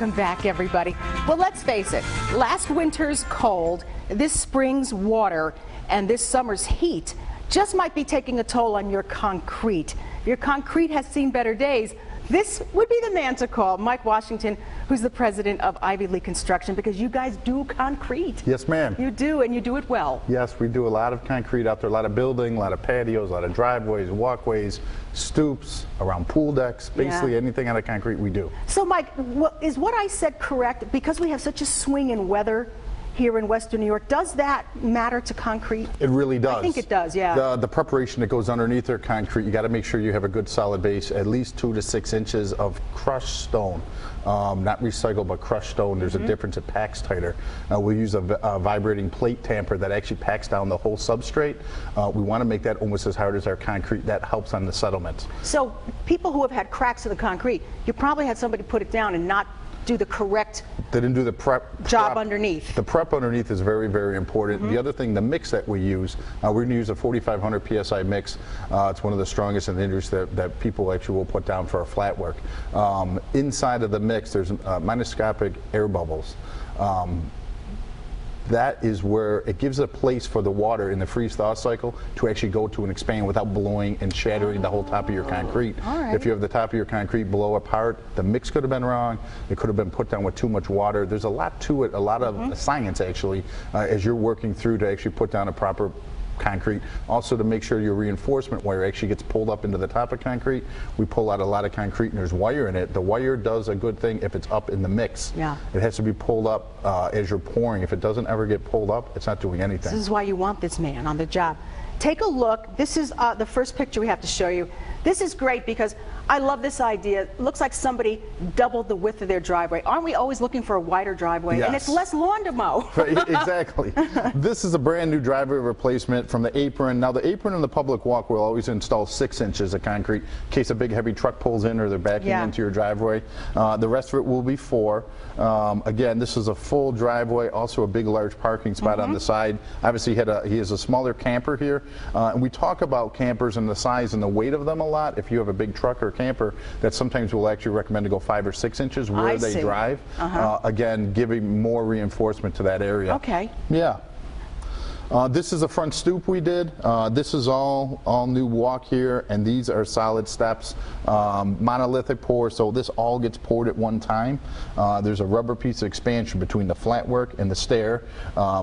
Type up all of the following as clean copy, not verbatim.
Welcome back, everybody. Well, let's face it, last winter's cold, this spring's water, and this summer's heat just might be taking a toll on your concrete. Your concrete has seen better days. This would be the man to call, Mike Washington, who's the president of IvyLea Construction, because you guys do concrete. Yes, ma'am. You do, and you do it well. Yes, we do a lot of concrete out there, a lot of building, a lot of patios, a lot of driveways, walkways, stoops, around pool decks, basically anything out of concrete we do. So, Mike, is what I said correct? Because we have such a swing in weather here in Western New York, does that matter to concrete? It really does. I think it does, yeah. The preparation that goes underneath their concrete, you got to make sure you have a good solid base, at least 2 to 6 inches of crushed stone. Not recycled, but crushed stone. There's a difference. It packs tighter. We use a vibrating plate tamper that actually packs down the whole substrate. We want to make that almost as hard as our concrete. That helps on the settlement. So people who have had cracks in the concrete, you probably had somebody put it down and not do the correct They didn't do the prep job underneath. The prep underneath is very, very important. The other thing, the mix that we use, we're going to use a 4,500 PSI mix. It's one of the strongest in the industry that people actually will put down for our flat work. Inside of the mix, there's microscopic air bubbles. That is where it gives a place for the water in the freeze-thaw cycle to actually go to and expand without blowing and shattering the whole top of your concrete. If you have the top of your concrete blow apart, the mix could have been wrong. It could have been put down with too much water. There's a lot to it, a lot of science actually, as you're working through to actually put down a proper concrete. Also to make sure your reinforcement wire actually gets pulled up into the top of concrete. We pull out a lot of concrete and there's wire in it. The wire does a good thing if it's up in the mix. It has to be pulled up as you're pouring. If it doesn't ever get pulled up, it's not doing anything. This is why you want this man on the job. Take a look. This is the first picture we have to show you. This is great because I love this idea. It looks like somebody doubled the width of their driveway. Aren't we always looking for a wider driveway? Yes. And it's less lawn to mow. Exactly. This is a brand new driveway replacement from the apron. Now the apron in the public walk will always install 6 inches of concrete in case a big heavy truck pulls in or they're backing into your driveway. The rest of it will be 4. Again, this is a full driveway, also a big large parking spot on the side. Obviously he has a smaller camper here. And we talk about campers and the size and the weight of them a lot. If you have a big truck or camper, that sometimes we'll actually recommend to go 5 or 6 inches where they drive. Again, giving more reinforcement to that area. Okay. Yeah. This is a front stoop we did. This is all new walk here, and these are solid steps, monolithic pour, so this all gets poured at one time. There's a rubber piece of expansion between the flat work and the stair,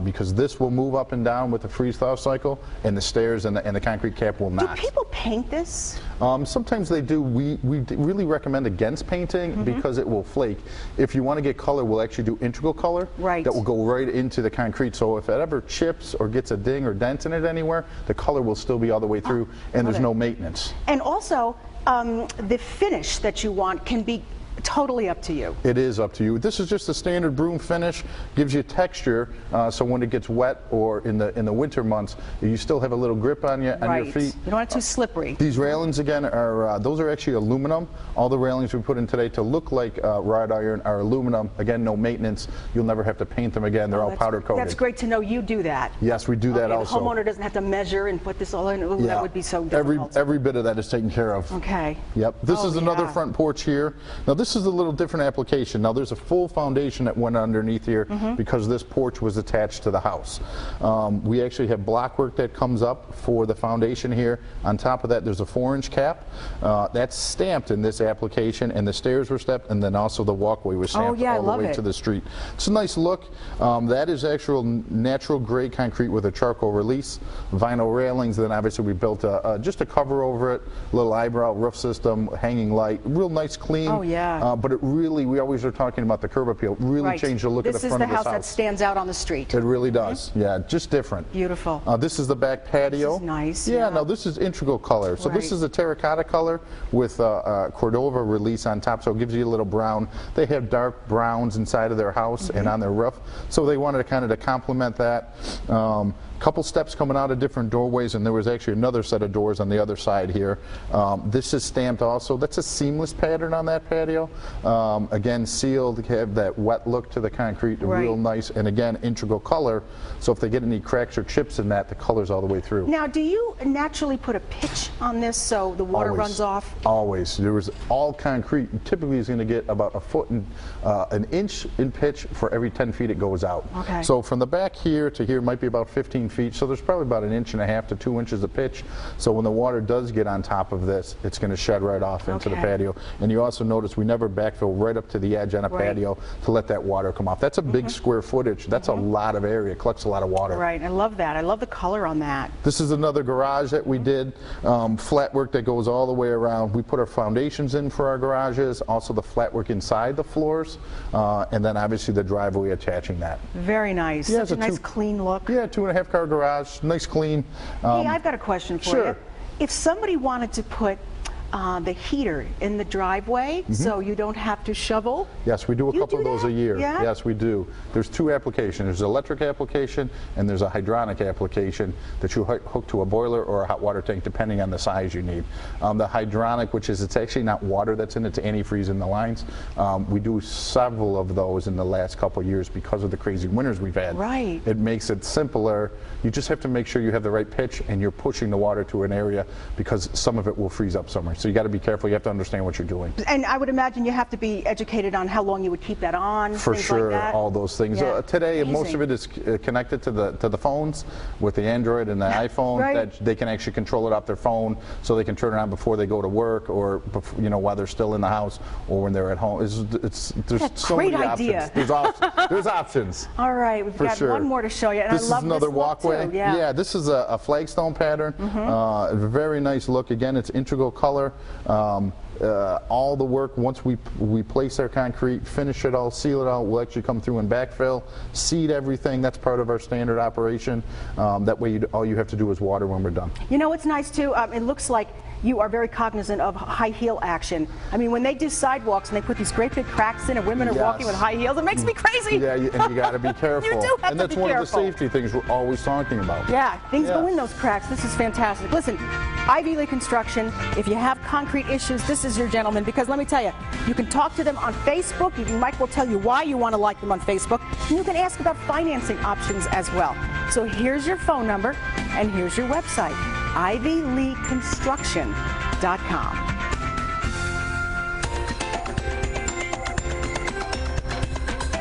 because this will move up and down with the freeze-thaw cycle, and the stairs and the concrete cap will not. Do people paint this? Sometimes they do. We really recommend against painting because it will flake. If you want to get color, we'll actually do integral color that will go right into the concrete, so if it ever chips or gets a ding or dent in it anywhere, the color will still be all the way through, and there's no maintenance. And also, the finish that you want can be totally up to you. It is up to you. This is just a standard broom finish. Gives you texture, so when it gets wet or in the winter months, you still have a little grip on your feet. You don't want it too slippery. These railings again are those are actually aluminum. All the railings we put in today to look like wrought iron are aluminum. Again, no maintenance. You'll never have to paint them again. They're all powder coated. That's great to know you do that. Yes, we do that also. The homeowner doesn't have to measure and put this all in. Ooh, that would be so difficult. Every bit of that is taken care of. Okay. Yep. This is another front porch here. Now this is a little different application. Now there's a full foundation that went underneath here because this porch was attached to the house. We actually have block work that comes up for the foundation here. On top of that, there's a 4-inch cap that's stamped in this application, and the stairs were stamped, and then also the walkway was stamped all the way to the street. It's a nice look. That is actual natural grade concrete with a charcoal release, vinyl railings. Then obviously we built just a cover over it, a little eyebrow roof system, hanging light, real nice, clean. But it really, we always are talking about the curb appeal, really changed the look of the front of this house. This is the house that stands out on the street. It really does. Yeah, just different. Beautiful. This is the back patio. This is nice. Yeah, no, this is integral color. So this is a terracotta color with Cordova release on top, so it gives you a little brown. They have dark browns inside of their house and on their roof, so they wanted to kind of complement that. Couple steps coming out of different doorways, and there was actually another set of doors on the other side here. This is stamped also. That's a seamless pattern on that patio. Again, sealed, have that wet look to the concrete, real nice, and again, integral color. So if they get any cracks or chips in that, the color's all the way through. Now, do you naturally put a pitch on this so the water runs off? Always. There was all concrete. Typically, is going to get about a foot and an inch in pitch for every 10 feet it goes out. Okay. So from the back here to here might be about 15 feet. So there's probably about 1.5 inches to 2 inches of pitch. So when the water does get on top of this, it's going to shed right off into the patio. And you also notice we never backfill right up to the edge on a patio to let that water come off. That's a big square footage. That's a lot of area. It collects a lot of water. Right. I love that. I love the color on that. This is another garage that we did. Flat work that goes all the way around. We put our foundations in for our garages, also the flat work inside the floors, and then obviously the driveway attaching that. Very nice. Yeah, Such a nice clean look. Yeah, 2.5 car garage, nice clean. Hey, I've got a question for you. If somebody wanted to put the heater in the driveway so you don't have to shovel? Yes, we do a couple of those a year. Yeah? Yes, we do. There's two applications. There's an electric application and there's a hydronic application that you hook to a boiler or a hot water tank depending on the size you need. The hydronic, which is, it's actually not water that's in it, it's antifreeze in the lines. We do several of those in the last couple of years because of the crazy winters we've had. Right. It makes it simpler. You just have to make sure you have the right pitch and you're pushing the water to an area because some of it will freeze up somewhere. So you got to be careful. You have to understand what you're doing. And I would imagine you have to be educated on how long you would keep that on. For sure, like that. All those things. Yeah. Today, most of it is connected to the phones with the Android and the iPhone. That they can actually control it off their phone, so they can turn it on before they go to work, or while they're still in the house, or when they're at home. There's so many options. There's options. All right, we've got one more to show you. And this I love is another this walkway. Too. Yeah, this is a flagstone pattern. Very nice look. Again, it's integral color. All the work, once we place our concrete, finish it all, seal it all, we'll actually come through and backfill, seed everything. That's part of our standard operation. That way all you have to do is water when we're done. You know what's nice too? It looks like you are very cognizant of high heel action. I mean, when they do sidewalks and they put these great big cracks in and women are walking with high heels, it makes me crazy. Yeah, and you got to be careful. You do have to be careful. And that's one of the safety things we're always talking about. Yeah, things go in those cracks. This is fantastic. Listen, IvyLea Construction, if you have concrete issues, this is your gentleman, because let me tell you, you can talk to them on Facebook. Mike will tell you why you want to like them on Facebook. And you can ask about financing options as well. So here's your phone number and here's your website, IvyLeaConstruction.com.